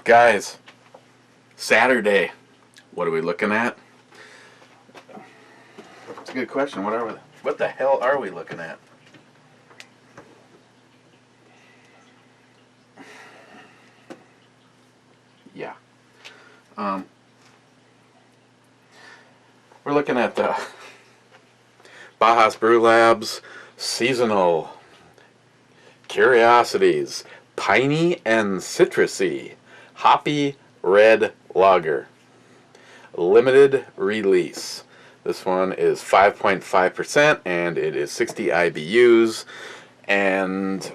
Guys, Saturday. What are we looking at? It's a good question. What the hell are we looking at? Yeah. We're looking at the Bauhaus Brew Labs Seasonal Curiosities Piney and Citrusy Hoppy Red Lager. Limited release. This one is 5.5% and it is 60 IBUs, and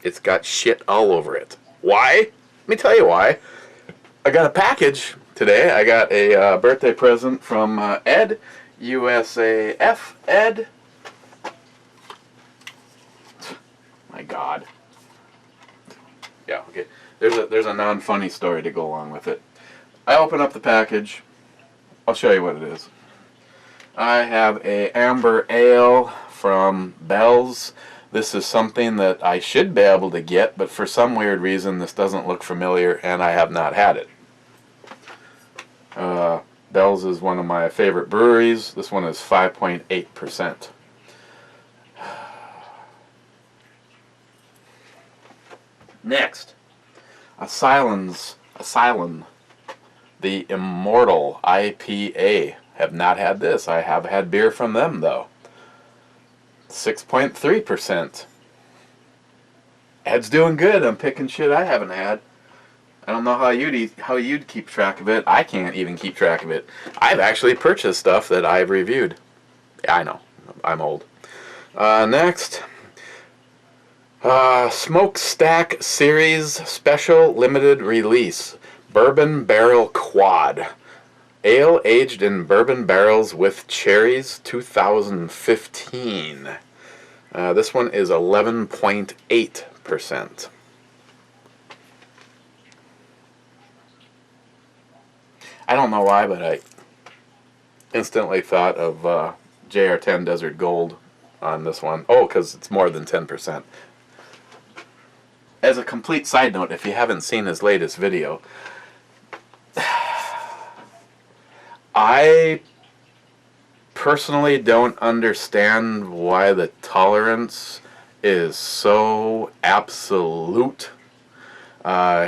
it's got shit all over it. Why? Let me tell you why. I got a package today. I got a birthday present from Ed, USAF Ed. My God. Yeah, okay. There's a non-funny story to go along with it. I open up the package. I'll show you what it is. I have a amber ale from Bell's. This is something that I should be able to get, but for some weird reason this doesn't look familiar and I have not had it. Bell's is one of my favorite breweries. This one is 5.8%. Next, Asylum, the Immortal IPA. Have not had this. I have had beer from them though. 6.3%. Ed's doing good. I'm picking shit I haven't had. I don't know how you'd keep track of it. I can't even keep track of it. I've actually purchased stuff that I've reviewed. Yeah, I know. I'm old. Next, Smokestack Series Special Limited Release Bourbon Barrel Quad. Ale aged in bourbon barrels with cherries, 2015. This one is 11.8%. I don't know why, but I instantly thought of JR10 Desert Gold on this one. Oh, because it's more than 10%. As a complete side note, if you haven't seen his latest video, I personally don't understand why the tolerance is so absolute.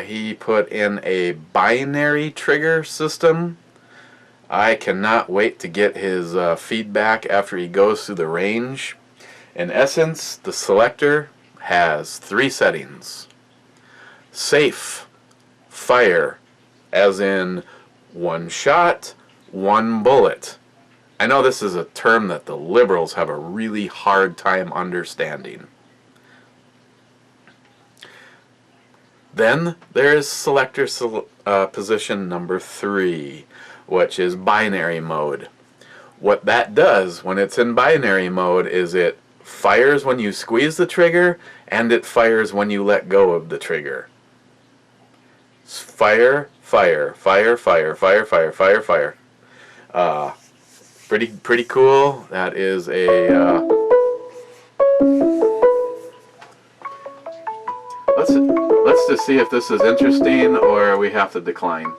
He put in a binary trigger system. I cannot wait to get his feedback after he goes through the range. In essence, the selector has 3 settings. Safe, fire, as in 1 shot, 1 bullet. I know this is a term that the liberals have a really hard time understanding. Then there's selector position number 3, which is binary mode. What that does when it's in binary mode is it fires when you squeeze the trigger and it fires when you let go of the trigger. Fire, fire, fire, fire, fire, fire, fire, fire. Pretty cool. That is a let's just see if this is interesting or we have to decline.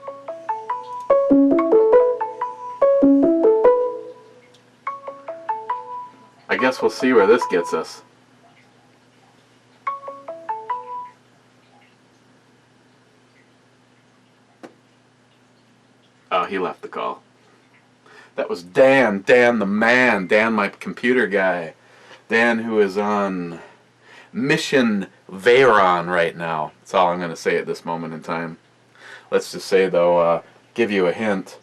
I guess we'll see where this gets us. Oh, he left the call. That was Dan the man, Dan my computer guy. Dan who is on Mission Veyron right now. That's all I'm going to say at this moment in time. Let's just say though, give you a hint.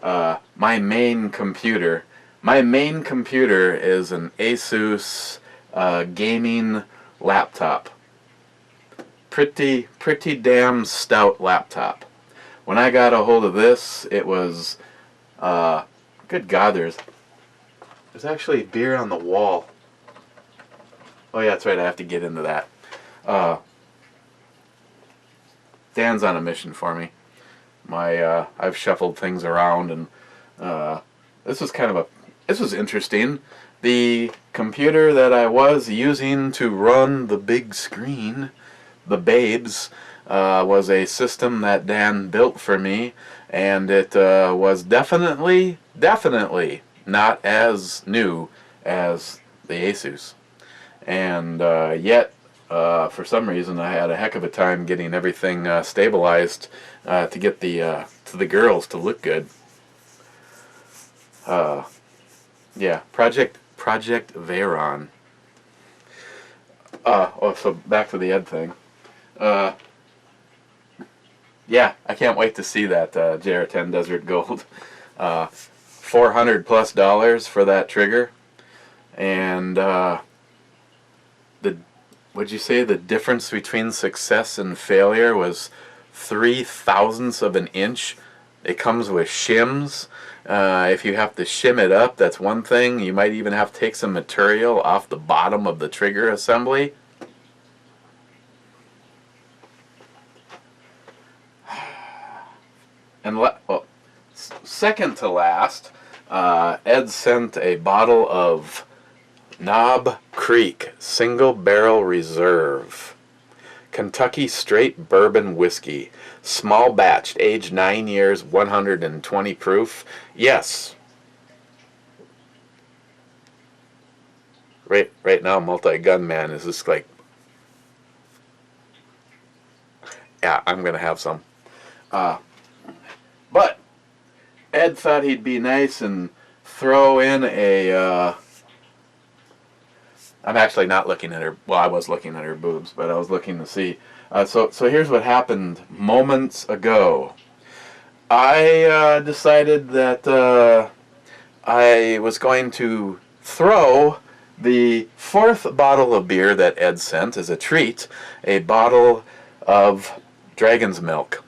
My main computer is an Asus gaming laptop. Pretty damn stout laptop. When I got a hold of this, it was, good God, there's actually beer on the wall. Oh yeah, that's right, I have to get into that. Dan's on a mission for me. I've shuffled things around, and this was interesting. The computer that I was using to run the big screen, the Babes, was a system that Dan built for me, and it was definitely not as new as the Asus. And yet, for some reason, I had a heck of a time getting everything stabilized to get the girls to look good. Yeah, Project Veyron. So back to the Ed thing. Yeah, I can't wait to see that JR10 Desert Gold. $400+ for that trigger, and would you say the difference between success and failure was 0.003 of an inch? It comes with shims. If you have to shim it up, that's one thing. You might even have to take some material off the bottom of the trigger assembly. And second to last, Ed sent a bottle of Knob Creek Single Barrel Reserve Kentucky Straight Bourbon Whiskey, small batched, aged 9 years, 120 proof. Yes. Right now, Multi-Gun Man is just like, yeah, I'm gonna have some. But Ed thought he'd be nice and throw in a. I'm actually not looking at her. Well, I was looking at her boobs, but I was looking to see. So here's what happened moments ago. I decided that I was going to throw the fourth bottle of beer that Ed sent as a treat, a bottle of Dragon's Milk.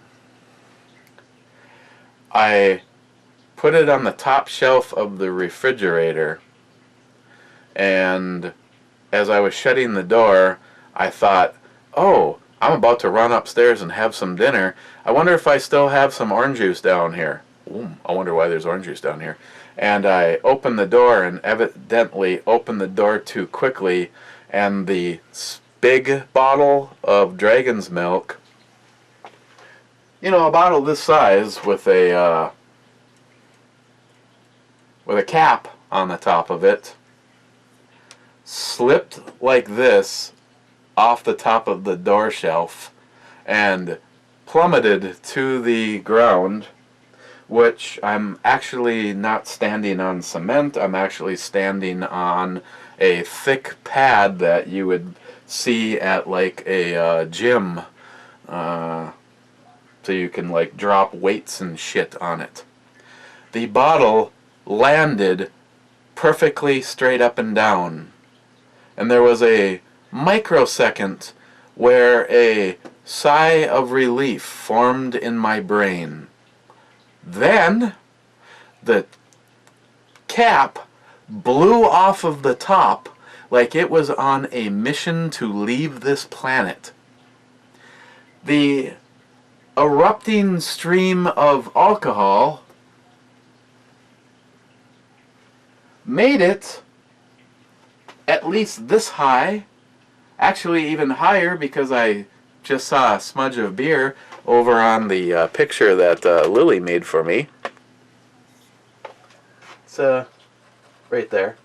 I put it on the top shelf of the refrigerator, and as I was shutting the door, I thought, oh, I'm about to run upstairs and have some dinner. I wonder if I still have some orange juice down here. Ooh, I wonder why there's orange juice down here. And I opened the door and evidently opened the door too quickly, and the big bottle of Dragon's Milk, you know, a bottle this size with a cap on the top of it, slipped like this off the top of the door shelf and plummeted to the ground, which I'm actually not standing on cement. I'm actually standing on a thick pad that you would see at like a gym, so you can like drop weights and shit on it. The bottle landed perfectly straight up and down, and there was a microsecond where a sigh of relief formed in my brain. Then the cap blew off of the top like it was on a mission to leave this planet. The erupting stream of alcohol made it at least this high, actually even higher, because I just saw a smudge of beer over on the picture that Lily made for me. It's right there.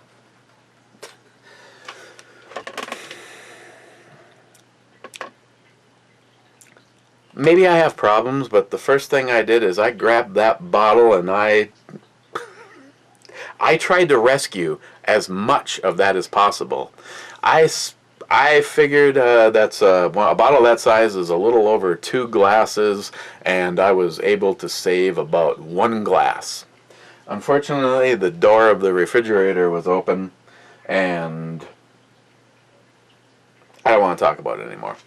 Maybe I have problems, but the first thing I did is I grabbed that bottle and I tried to rescue as much of that as possible. I figured that's a bottle that size is a little over 2 glasses, and I was able to save about 1 glass. Unfortunately, the door of the refrigerator was open, and I don't want to talk about it anymore.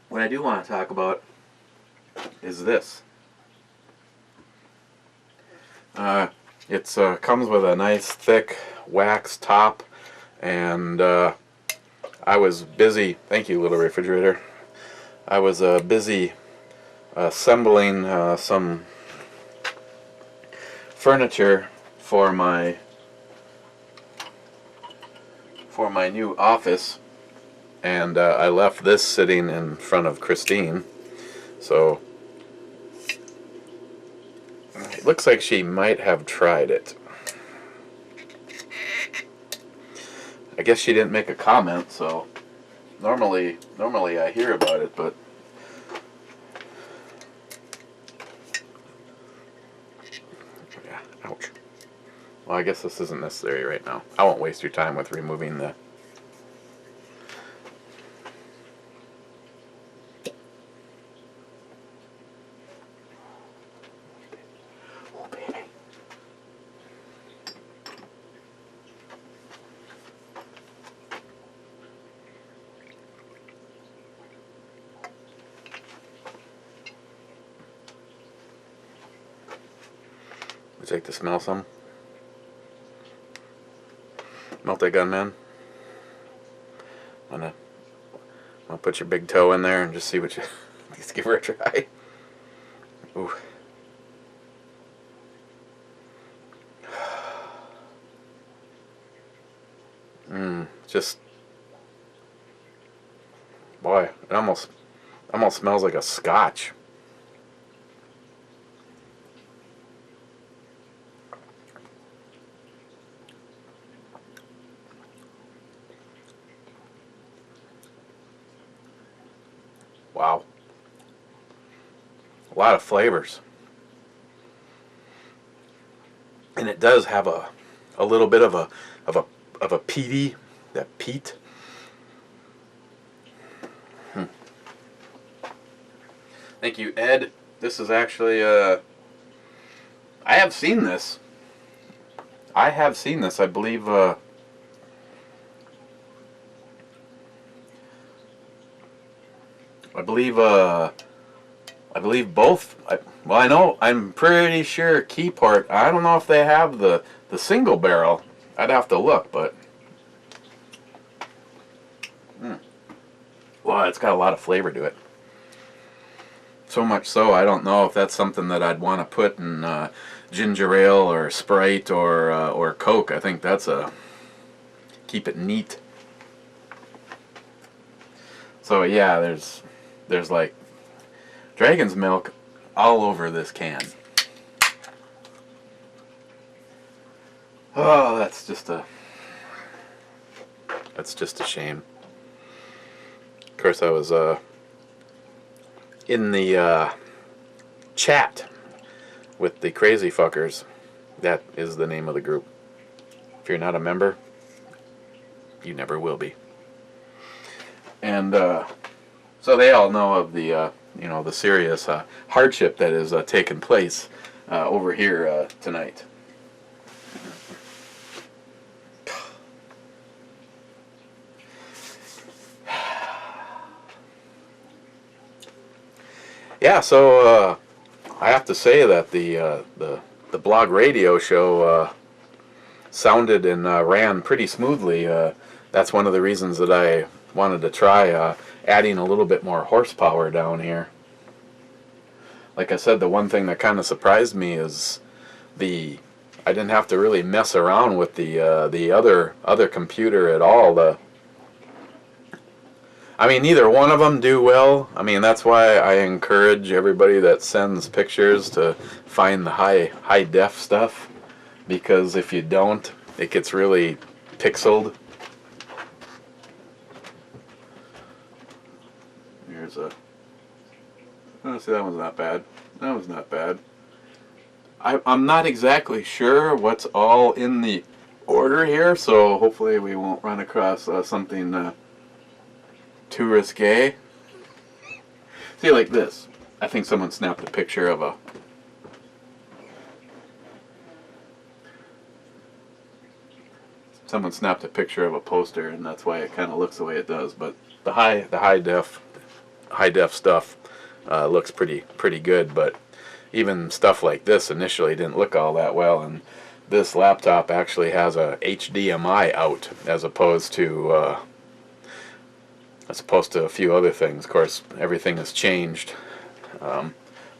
What I do want to talk about is this. It comes with a nice thick wax top, and I was busy. Thank you, little refrigerator. I was busy assembling some furniture for my new office, and I left this sitting in front of Christine, so it looks like she might have tried it. I guess she didn't make a comment, so normally I hear about it, but yeah, ouch. Well, I guess this isn't necessary right now. I won't waste your time with removing the... Oh, baby. Would you like to smell some? Multi-gun man. Wanna put your big toe in there and just see what you... Let's give her a try. Ooh. Just... Boy, it almost smells like a scotch. Wow. A lot of flavors. And it does have a little bit of a peaty, that peat. Thank you, Ed. This is actually I have seen this. I believe I believe both. Well, I know. I'm pretty sure Keyport. I don't know if they have the single barrel. I'd have to look, but well, it's got a lot of flavor to it. So much so, I don't know if that's something that I'd want to put in ginger ale or Sprite or Coke. I think that's keep it neat. So yeah, there's like dragon's milk all over this can. Oh, that's just a shame. Of course, I was in the chat with the crazy fuckers. That is the name of the group. If you're not a member, you never will be. And so they all know of the the serious hardship that is taking place over here tonight. Yeah, so I have to say that the blog radio show sounded and ran pretty smoothly. That's one of the reasons that I wanted to try adding a little bit more horsepower down here. Like I said, the one thing that kind of surprised me is I didn't have to really mess around with the other computer at all. I mean, neither one of them do well. I mean, that's why I encourage everybody that sends pictures to find the high def stuff, because if you don't, it gets really pixeled. Here's oh, see, that one's not bad. That was not bad. I'm not exactly sure what's all in the order here, so hopefully we won't run across something too risque. See, like this. I think someone snapped a picture of a... Someone snapped a picture of a poster, and that's why it kind of looks the way it does. But the high def stuff looks pretty good. But even stuff like this initially didn't look all that well, and this laptop actually has a HDMI out as opposed to a few other things. Of course, everything has changed.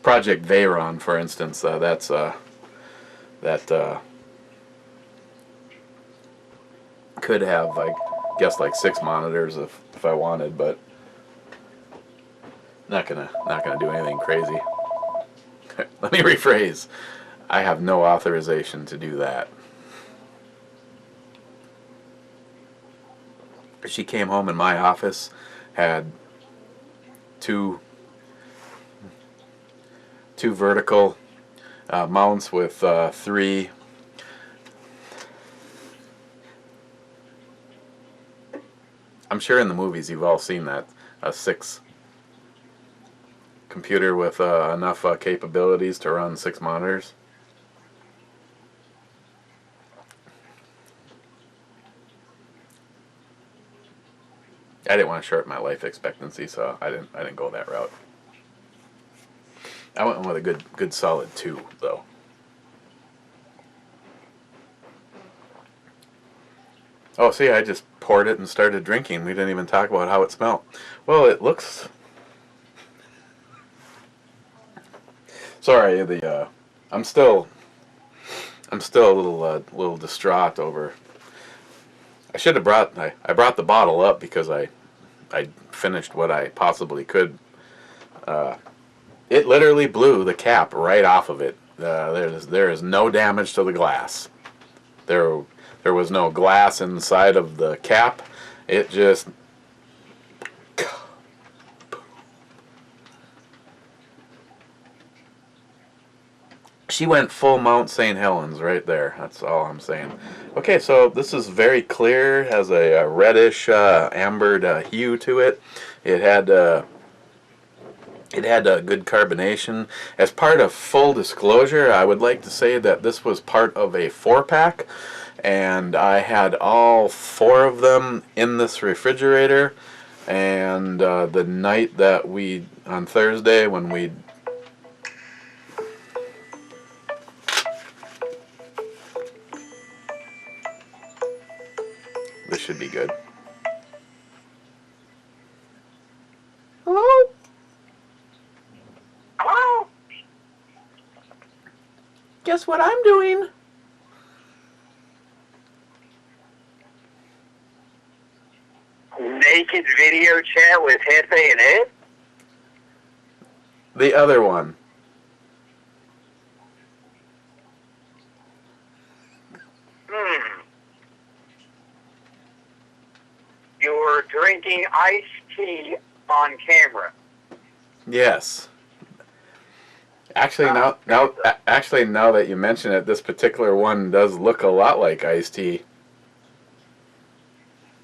Project Veyron, for instance, that could have, I guess, like 6 monitors if I wanted, but not gonna do anything crazy. Let me rephrase. I have no authorization to do that. She came home in my office, had two vertical mounts with 3 I'm sure in the movies you've all seen that, a 6 computer with enough capabilities to run 6 monitors. I didn't want to shorten my life expectancy, so I didn't go that route. I went with a good solid 2 though. Oh, see, I just poured it and started drinking. We didn't even talk about how it smelled. Well, it looks. Sorry, I'm still a little distraught over. I should have brought. I brought the bottle up because I finished what I possibly could. It literally blew the cap right off of it. There is no damage to the glass. There was no glass inside of the cap. It just. She went full Mount St. Helens right there. That's all I'm saying. Okay, so this is very clear. Has a reddish, ambered hue to it. It had a good carbonation. As part of full disclosure, I would like to say that this was part of a 4-pack, and I had all 4 of them in this refrigerator. And the night that on Thursday, when we this should be good. Hello? Hello? Guess what I'm doing? Naked video chat with Hefe and Ed? The other one. You're drinking iced tea on camera. Yes. Actually, now that you mention it, this particular one does look a lot like iced tea.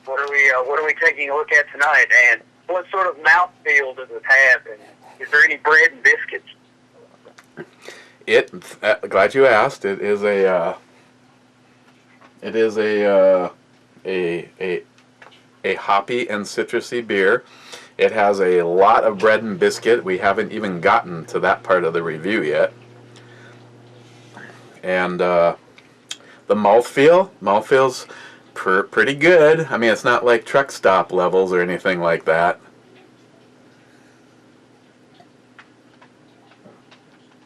What are we taking a look at tonight, and what sort of mouthfeel does it have, and is there any bread and biscuits? Glad you asked. It is a hoppy and citrusy beer. It has a lot of bread and biscuit. We haven't even gotten to that part of the review yet. And the mouthfeel's pretty good. I mean, it's not like truck stop levels or anything like that.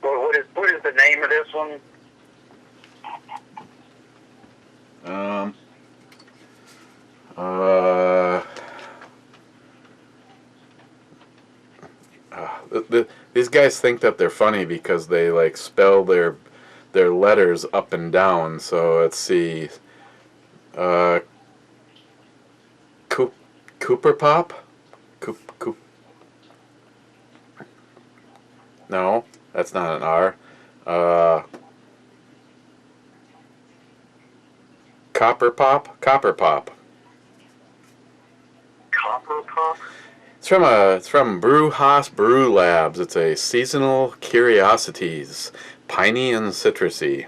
What is the name of this one? These guys think that they're funny because they like spell their letters up and down. So let's see. Cooper Pop? Coop. No, that's not an R. Copper Pop? Copper Pop. Copper Pop? It's from Bauhaus Brew Labs. It's a seasonal curiosities, piney and citrusy,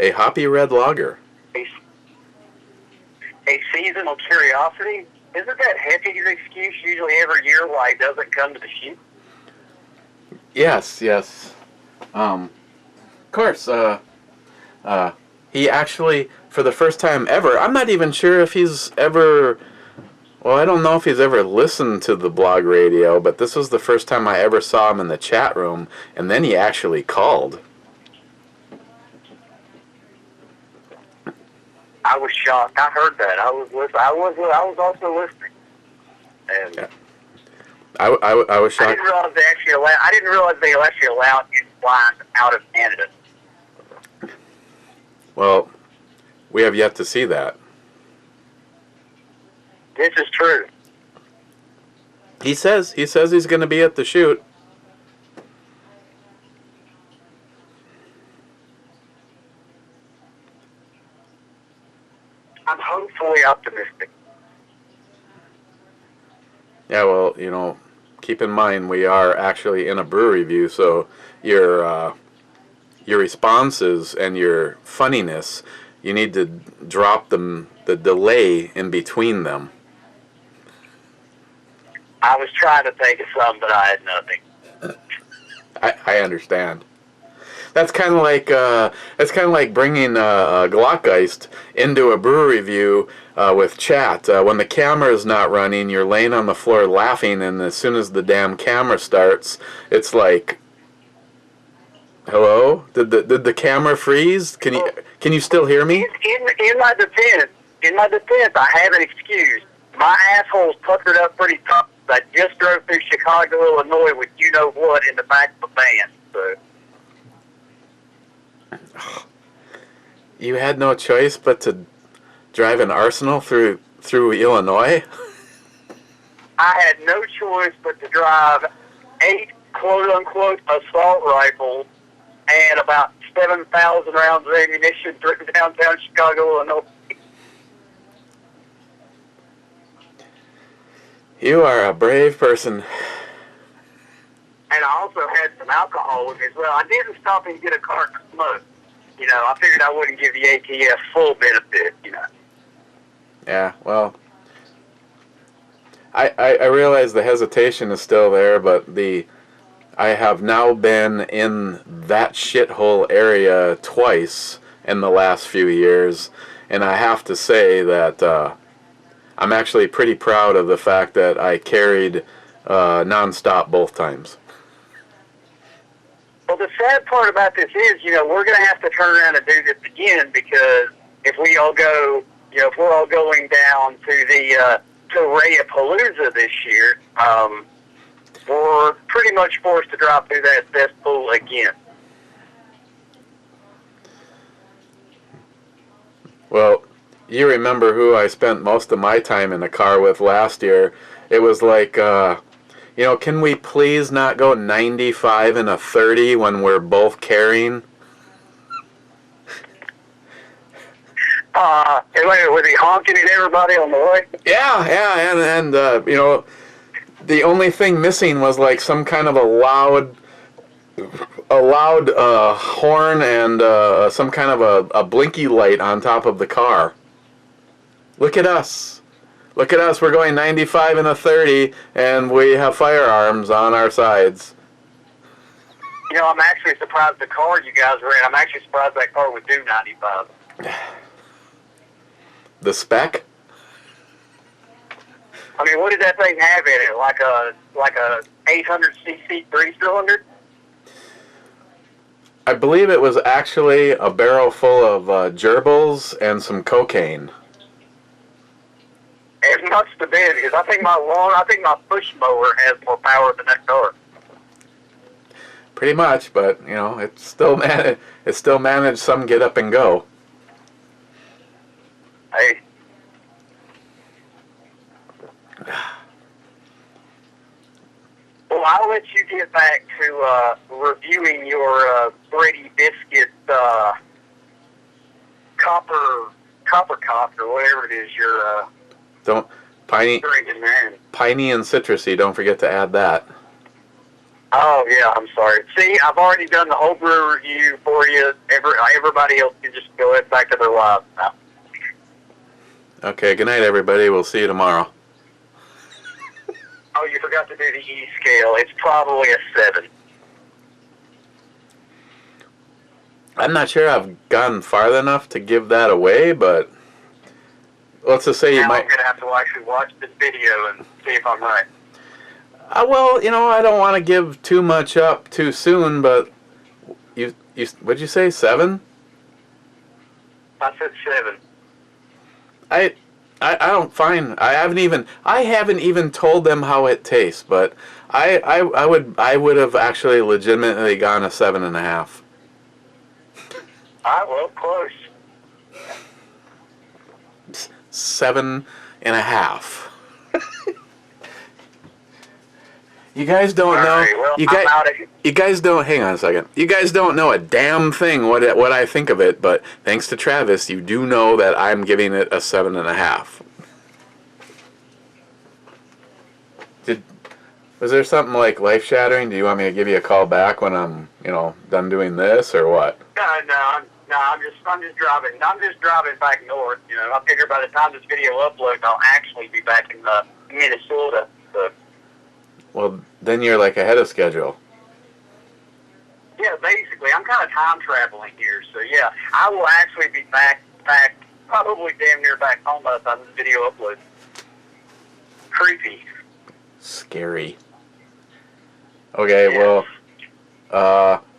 a hoppy red lager. A seasonal curiosity? Isn't that Hefe your excuse usually every year why he doesn't come to the shoot? Yes. Of course. He actually, for the first time ever, I'm not even sure if he's ever Well, I don't know if he's ever listened to the blog radio, but this was the first time I ever saw him in the chat room, and then he actually called. I was shocked. I heard that. I was also listening. And yeah. I was shocked. I didn't realize they actually allowed you to fly out of Canada. Well, we have yet to see that. This is true. He says he's going to be at the shoot. I'm hopefully optimistic. Yeah, well, you know, keep in mind we are actually in a brew review, so your responses and your funniness, you need to drop them, the delay in between them. I was trying to think of some, but I had nothing. I understand. That's kind of like bringing Glockgeist into a brew review with chat. When the camera is not running, you're laying on the floor laughing, and as soon as the damn camera starts, it's like, hello? Did the camera freeze? Can you still hear me? In my defense, I have an excuse. My asshole's puckered up pretty tough. I just drove through Chicago, Illinois with you know what in the back of a van. So. You had no choice but to drive an Arsenal through Illinois? I had no choice but to drive 8 quote-unquote assault rifles and about 7,000 rounds of ammunition through downtown Chicago, Illinois. You are a brave person. And I also had some alcohol with me as well. I didn't stop and get a cart of smoke. You know, I figured I wouldn't give the ATF full benefit, you know. Yeah, well, I realize the hesitation is still there, but I have now been in that shithole area twice in the last few years, and I have to say that I'm actually pretty proud of the fact that I carried nonstop both times. Well, the sad part about this is, you know, we're going to have to turn around and do this again because if we all go, you know, if we're all going down to the to Rayapalooza this year, we're pretty much forced to drop through that cesspool again. Well, you remember who I spent most of my time in the car with last year. It was like, you know, can we please not go 95 and a 30 when we're both carrying? Was he honking at everybody on the way? Yeah, and you know, the only thing missing was like some kind of a loud horn and some kind of a blinky light on top of the car. Look at us. Look at us. We're going 95 and a 30, and we have firearms on our sides. You know, I'm actually surprised the car you guys were in. I'm actually surprised that car would do 95. The spec? I mean, what did that thing have in it? Like a 800cc 3-cylinder? I believe it was actually a barrel full of gerbils and some cocaine. It must have been, because I think my push mower has more power than that car. Pretty much, but you know, it still managed some get up and go. Hey. Well, I'll let you get back to reviewing your Brady Biscuit copper cough or whatever it is you're Don't piney and citrusy. Don't forget to add that. Oh yeah, I'm sorry. See, I've already done the whole brew review for you. Everybody else can just go back to their lives now. Okay. Good night, everybody. We'll see you tomorrow. Oh, you forgot to do the E scale. It's probably a 7. I'm not sure I've gone far enough to give that away, but let's just say you now might. I'm going to have to actually watch this video and see if I'm right. Well, I don't want to give too much up too soon, but you what'd you say, 7? I said 7. I don't find I haven't even told them how it tastes, but I would have actually legitimately gone a 7.5. Well, close. 7.5. You guys don't know. Right, well, You guys don't. Hang on a second. You guys don't know a damn thing what I think of it. But thanks to Travis, you do know that I'm giving it a 7.5. Was there something like life shattering? Do you want me to give you a call back when I'm done doing this or what? I'm just driving. I'm just driving back north. I figure by the time this video uploads, I'll actually be back in Minnesota. So. Well, then you're like ahead of schedule. Yeah, basically, I'm kind of time traveling here. So yeah, I will actually be back probably damn near back home by the time this video uploads. Creepy. Scary. Okay, yeah.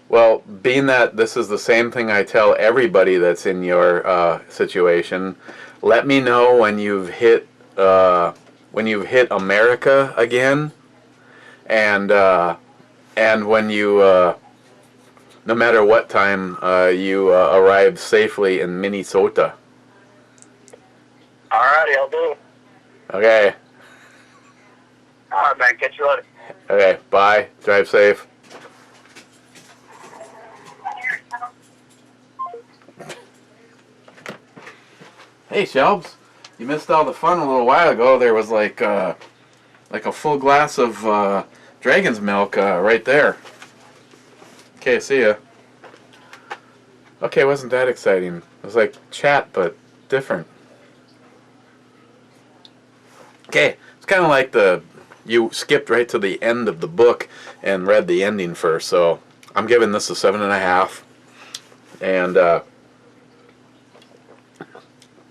well, being that this is the same thing I tell everybody that's in your situation, let me know when you've hit America again, and when you no matter what time you arrive safely in Minnesota. Alrighty, I'll do it. Okay. Alright, man. Catch you later. Okay. Bye. Drive safe. Hey, Shelbs, you missed all the fun a little while ago. There was like a full glass of dragon's milk right there. Okay, see ya. Okay, wasn't that exciting? It was like chat, but different. Okay, it's kind of like you skipped right to the end of the book and read the ending first, so I'm giving this a 7.5. And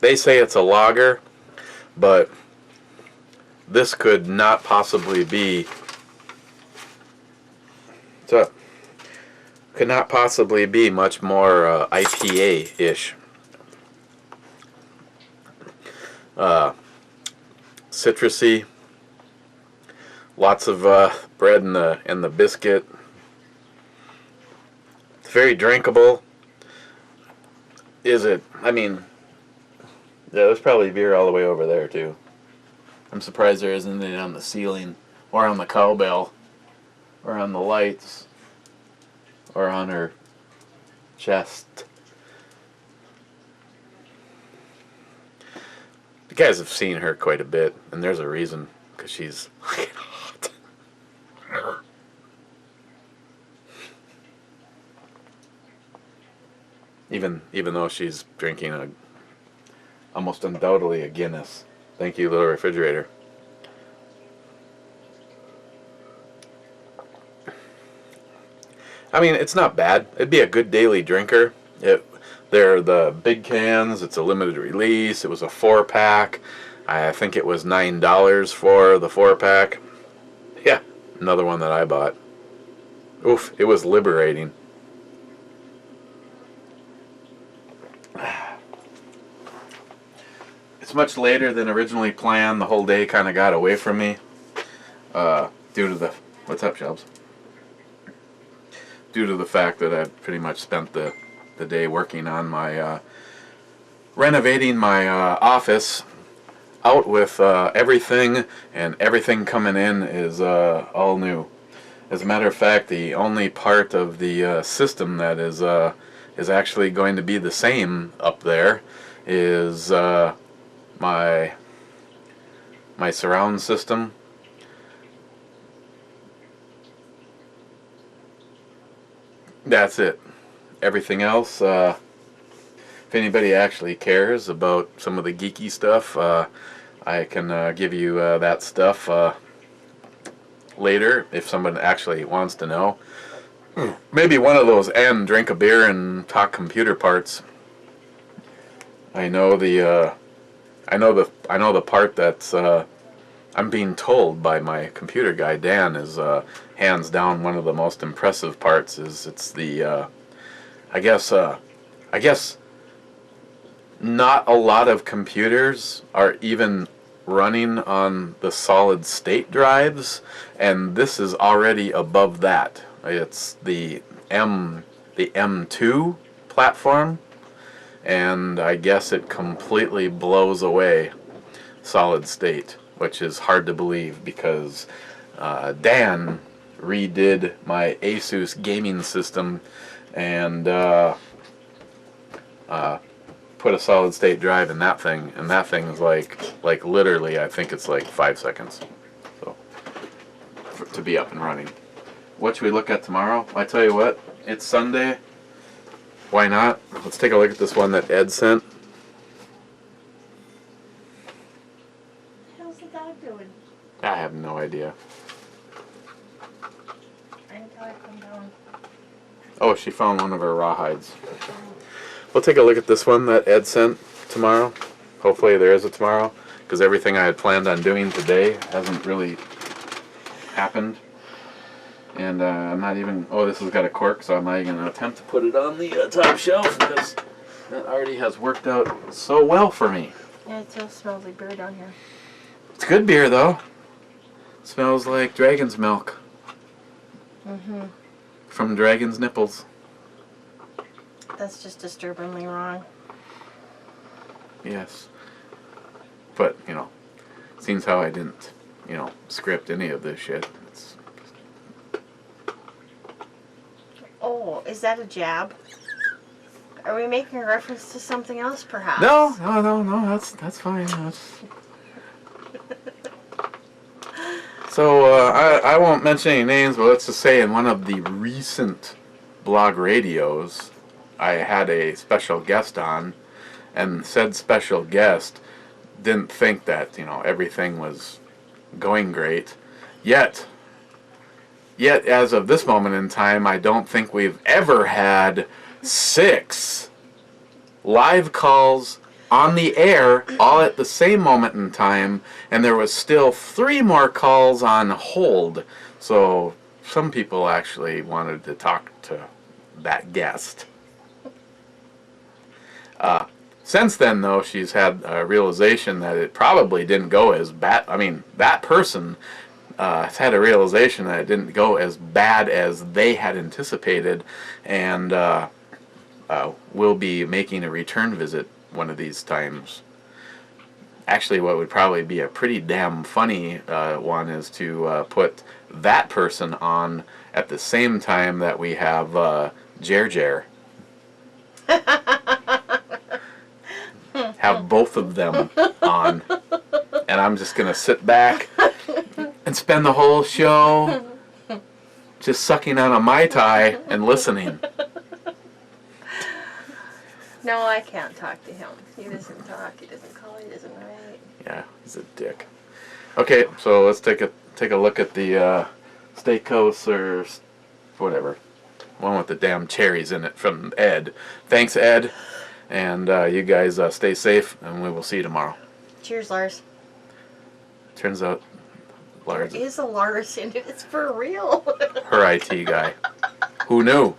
they say it's a lager, but this could not possibly be. What's up? Could not possibly be much more IPA-ish. Citrusy. Lots of bread in the biscuit. It's very drinkable. Is it? I mean, yeah, there's probably beer all the way over there too. I'm surprised there isn't any on the ceiling, or on the cowbell, or on the lights, or on her chest. You guys have seen her quite a bit, and there's a reason, because she's fucking hot. Even though she's drinking almost undoubtedly a Guinness. Thank you, little refrigerator. I mean, it's not bad. It'd be a good daily drinker. They're the big cans. It's a limited release. It was a 4-pack. I think it was $9 for the 4-pack. Yeah, another one that I bought. Oof, it was liberating. It's much later than originally planned. The whole day kind of got away from me. Due to the... What's up, Shelbs? Due to the fact that I've pretty much spent the day working on my... renovating my office out with everything, and everything coming in is all new. As a matter of fact, the only part of the system that is actually going to be the same up there is my surround system. That's it. Everything else, if anybody actually cares about some of the geeky stuff, I can give you that stuff later if someone actually wants to know. Maybe one of those and drink a beer and talk computer parts. I know the I know the part that's I'm being told by my computer guy Dan is hands down one of the most impressive parts. Is it's the I guess not a lot of computers are even running on the solid state drives, and this is already above that. It's the M2 platform, and I guess it completely blows away solid state, which is hard to believe because Dan redid my Asus gaming system and put a solid state drive in that thing, and that thing is like literally, I think it's like 5 seconds, so to be up and running. What should we look at tomorrow? I tell you what, it's Sunday. Why not? Let's take a look at this one that Ed sent. How's the dog doing? I have no idea. Until I come down. Oh, she found one of her rawhides. We'll take a look at this one that Ed sent tomorrow. Hopefully there is a tomorrow, because everything I had planned on doing today hasn't really happened. And I'm not even, oh, this has got a cork, so I'm not even going to attempt to put it on the top shelf, because that already has worked out so well for me. Yeah, it still smells like beer down here. It's good beer, though. It smells like dragon's milk. Mm-hmm. From dragon's nipples. That's just disturbingly wrong. Yes. But, seems how I didn't, script any of this shit. Oh, is that a jab? Are we making a reference to something else, perhaps? No, that's fine. So, I won't mention any names, but let's just say in one of the recent blog radios, I had a special guest on, and said special guest didn't think that, everything was going great. Yet, as of this moment in time, I don't think we've ever had 6 live calls on the air all at the same moment in time, and there was still 3 more calls on hold. So some people actually wanted to talk to that guest. Since then, though, she's had a realization that it probably didn't go as bad. I mean, that person has had a realization that it didn't go as bad as they had anticipated, and will be making a return visit one of these times. Actually, what would probably be a pretty damn funny one is to put that person on at the same time that we have Jer. Have both of them on, and I'm just gonna sit back and spend the whole show just sucking on a Mai Tai and listening. No, I can't talk to him. He doesn't talk. He doesn't call. He doesn't write. Yeah, he's a dick. Okay, so let's take a look at the Steakhouse or whatever one with the damn cherries in it from Ed. Thanks, Ed, and you guys stay safe, and we will see you tomorrow. Cheers, Lars. Turns out Lars There is a Lars in it. It's for real. her IT guy. Who knew?